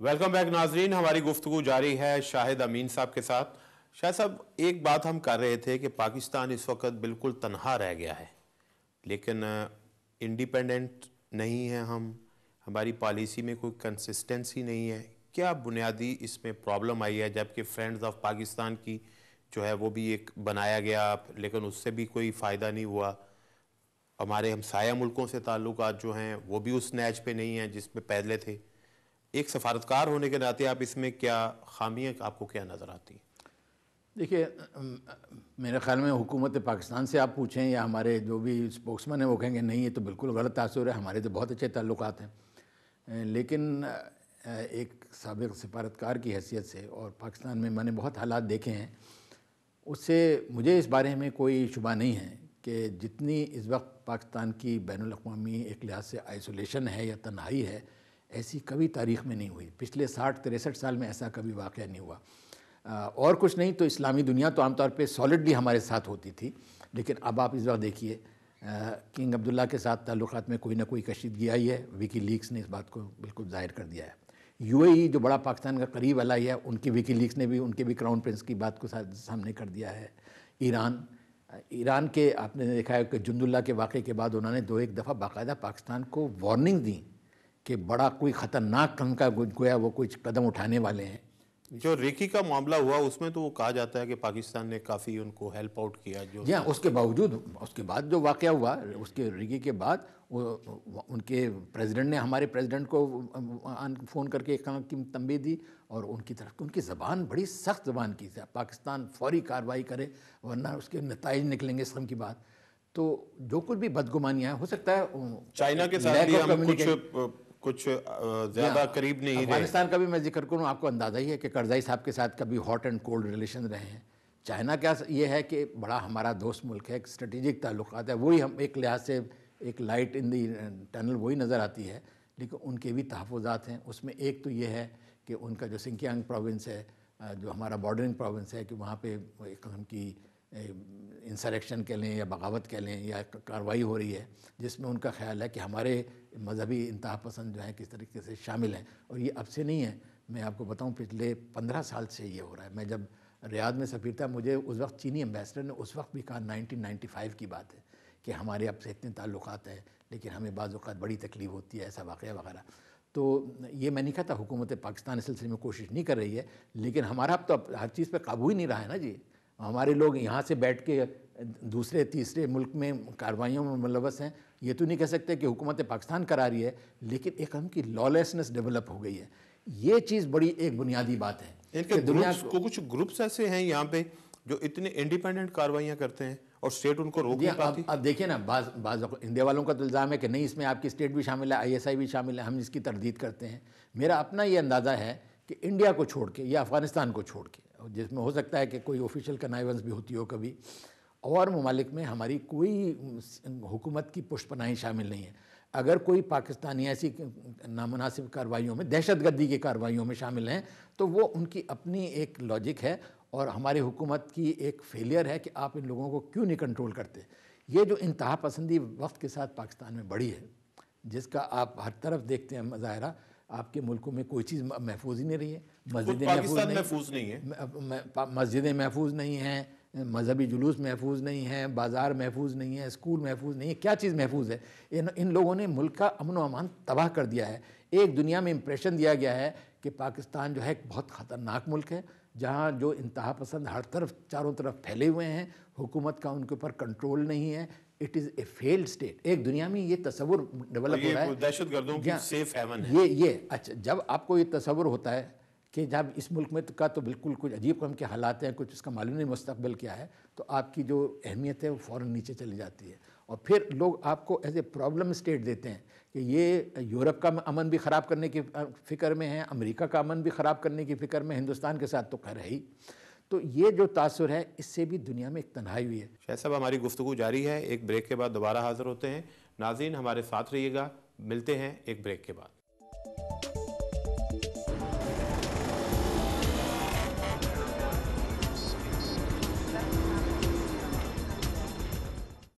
Welcome back नाजरीन। हमारी गुफ्तगू जारी है शाहिद अमीन साहब के साथ। शाहिद साहब, एक बात हम कर रहे थे कि पाकिस्तान इस वक्त बिल्कुल तन्हा रह गया है, लेकिन इंडिपेंडेंट नहीं है हम, हमारी पॉलिसी में कोई कंसिस्टेंसी नहीं है। क्या बुनियादी इसमें प्रॉब्लम आई है? जबकि फ्रेंड्स ऑफ पाकिस्तान की जो है वो भी एक बनाया गया, लेकिन उससे भी कोई फ़ायदा नहीं हुआ। हमारे हमसाया मुल्कों से ताल्लुकात जो हैं वो भी उस नैज पे नहीं हैं जिसमें पहले थे। एक सफारतकार होने के नाते आप इसमें क्या खामियां आपको क्या नज़र आती हैं? देखिए, मेरे ख्याल में हुकूमत पाकिस्तान से आप पूछें या हमारे जो भी स्पोक्समैन हैं वो कहेंगे नहीं, ये तो बिल्कुल गलत तासुर है, हमारे तो बहुत अच्छे ताल्लुकात हैं। लेकिन एक साबिक़ सफारतकार की हैसियत से और पाकिस्तान में मैंने बहुत हालात देखे हैं, उससे मुझे इस बारे में कोई शुबा नहीं है कि जितनी इस वक्त पाकिस्तान की बैनुल-अक़वामी एक लिहाज से आइसोलेशन है या तन्हाई है, ऐसी कभी तारीख़ में नहीं हुई। पिछले 60-63 साल में ऐसा कभी वाक़या नहीं हुआ। और कुछ नहीं तो इस्लामी दुनिया तो आमतौर पे सॉलिडली हमारे साथ होती थी, लेकिन अब आप इस वक्त देखिए किंग अब्दुल्ला के साथ ताल्लुकात में कोई ना कोई कशीदगी आई है। विकी लीक्स ने इस बात को बिल्कुल ज़ाहिर कर दिया है। यूएई जो बड़ा पाकिस्तान का करीब अलाई है, उनकी विकी लीक्स ने भी उनके भी क्राउन प्रिंस की बात को सामने कर दिया है। ईरान के आपने देखा है कि जुंदुल्ला के वाक़े के बाद उन्होंने 2-1 दफ़ा बाकायदा पाकिस्तान को वार्निंग दी कि बड़ा कोई ख़तरनाक ढंग का गोया वो कुछ कदम उठाने वाले हैं। जो रेकी का मामला हुआ उसमें तो वो कहा जाता है कि पाकिस्तान ने काफ़ी उनको हेल्प आउट किया। जो जी हाँ, उसके बावजूद उसके बाद जो वाक़या हुआ, उसके रेकी के बाद उनके प्रेसिडेंट ने हमारे प्रेसिडेंट को फ़ोन करके एक की तंबीह दी और उनकी तरफ उनकी ज़बान बड़ी सख्त ज़बान की थी, पाकिस्तान फ़ौरी कार्रवाई करे वरना उसके नताइज निकलेंगे इस किस्म की बात। तो जो कुछ भी बदगुमानियाँ हो सकता है चाइना के साथ भी हम कुछ ज़्यादा करीब नहीं रहे। अफगानिस्तान का भी मैं जिक्र करूँ, आपको अंदाज़ा ही है कि करज़ई साहब के साथ कभी हॉट एंड कोल्ड रिलेशन रहे हैं। चाइना क्या ये है कि बड़ा हमारा दोस्त मुल्क है, एक स्ट्रेटेजिक ताल्लुकात है, वही हम एक लिहाज से एक लाइट इन दी टनल वही नज़र आती है, लेकिन उनके भी तहफ़्फ़ुज़ात हैं। उसमें एक तो ये है कि उनका जो सिंकियांग प्रोविंस है, जो हमारा बॉर्डरिंग प्रोविंस है, कि वहाँ पर एक किस्म की इंसरेक्शन कह लें या बगावत कह लें या कार्रवाई हो रही है, जिसमें उनका ख़्याल है कि हमारे मजहबी इंतहा पसंद जो है किस तरीके से शामिल हैं। और ये अब से नहीं है, मैं आपको बताऊं पिछले 15 साल से ये हो रहा है। मैं जब रियाद में सफ़ीर था, मुझे उस वक्त चीनी एम्बेसडर ने उस वक्त भी कहा, 1995 की बात है, कि हमारे अब से इतने ताल्लुकात हैं लेकिन हमें बाज़ औक़ात बड़ी तकलीफ़ होती है, ऐसा वाक़या वगैरह। तो ये मैं नहीं कहता हुकूमत पाकिस्तान इस सिलसिले में कोशिश नहीं कर रही है, लेकिन हमारा अब तो हर चीज़ पर काबू ही नहीं रहा है ना जी। हमारे लोग यहाँ से बैठ के दूसरे तीसरे मुल्क में कार्रवाइयों में मुलव्वस हैं। ये तो नहीं कह सकते कि हुकूमत पाकिस्तान करा रही है, लेकिन एक हम की लॉलेसनेस डेवलप हो गई है। ये चीज़ बड़ी एक बुनियादी बात है। इनके ग्रुप्स को कुछ ग्रुप्स ऐसे हैं यहाँ पे जो इतने इंडिपेंडेंट कार्रवाइयाँ करते हैं और स्टेट उनको रोक नहीं पाती। अब देखिए ना, बाज़ इंडिया वालों का तो इल्ज़ाम है कि नहीं, इसमें आपकी स्टेट भी शामिल है, ISI भी शामिल है, हम इसकी तरदीद करते हैं। मेरा अपना ये अंदाज़ा है कि इंडिया को छोड़ के या अफ़गानिस्तान को छोड़ के, जिसमें हो सकता है कि कोई ऑफिशियल कनाइवेंस भी होती हो कभी, और ममालिक में हमारी कोई हुकूमत की पुष्पनाही शामिल नहीं है। अगर कोई पाकिस्तानी ऐसी नामुनासिब कार्रवाइयों में, दहशतगर्दी की कार्रवाइयों में शामिल हैं, तो वो उनकी अपनी एक लॉजिक है और हमारी हुकूमत की एक फेलियर है कि आप इन लोगों को क्यों नहीं कंट्रोल करते। ये जो इंतहा पसंदी वक्त के साथ पाकिस्तान में बढ़ी है, जिसका आप हर तरफ देखते हैं मुज़ाहरा, आपके मुल्कों में कोई चीज़ महफूज ही नहीं रही है। मस्जिदें महफूज नहीं है, मस्जिदें महफूज नहीं हैं, मजहबी जुलूस महफूज नहीं हैं, बाज़ार महफूज नहीं है, स्कूल महफूज नहीं है। क्या चीज़ महफूज है? इन लोगों ने मुल्क का अमन व अमान तबाह कर दिया है। एक दुनिया में इम्प्रेशन दिया गया है कि पाकिस्तान जो है एक बहुत ख़तरनाक मुल्क है, जहाँ जो इंतहा पसंद हर तरफ चारों तरफ फैले हुए हैं, हुकूमत का उनके ऊपर कंट्रोल नहीं है। It is a failed state. एक दुनिया में ये तस्वुर डेवलप हो रहा है, दहशतगर्दों की सेफ हेवन है। ये अच्छा, जब आपको ये तस्वुर होता है कि जब इस मुल्क में का तो बिल्कुल कुछ अजीब किस्म के हालात हैं, कुछ इसका मालूम नहीं मुस्तकबिल क्या है, तो आपकी जो अहमियत है वो फ़ौरन नीचे चली जाती है। और फिर लोग आपको एज ए प्रॉब्लम स्टेट देते हैं कि ये यूरोप का अमन भी ख़राब करने की फ़िक्र में है, अमेरिका का अमन भी ख़राब करने की फ़िक्र में, हिंदुस्तान के साथ तो खैर है ही। तो ये जो तासुर है, इससे भी दुनिया में एक तन्हाई हुई है। शाहिद साहब, हमारी गुफ्तगू जारी है, एक ब्रेक के बाद दोबारा हाज़िर होते हैं। नाज़रीन हमारे साथ रहिएगा, मिलते हैं एक ब्रेक के बाद।